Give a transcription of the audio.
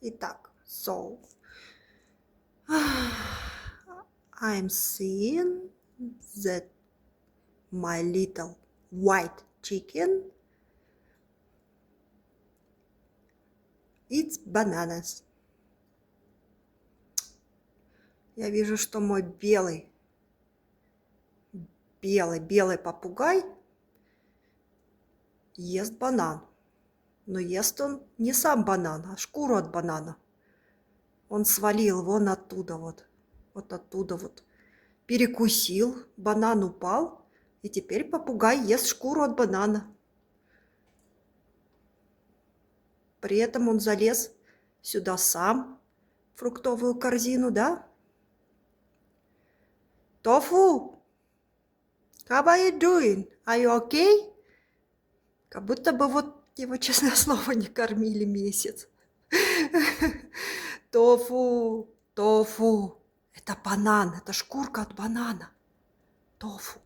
Итак, so I'm seeing that my little white chicken eats bananas. Я вижу, что мой белый попугай ест банан. Но ест он не сам банан, а шкуру от банана. Он свалил вон оттуда вот оттуда вот. Перекусил, банан упал, и теперь попугай ест шкуру от банана. При этом он залез сюда сам, в фруктовую корзину, да? Тофу, how are you doing? Are you okay? Как будто бы вот его, честное слово, не кормили месяц. Тофу, тофу. Это банан, это шкурка от банана. Тофу.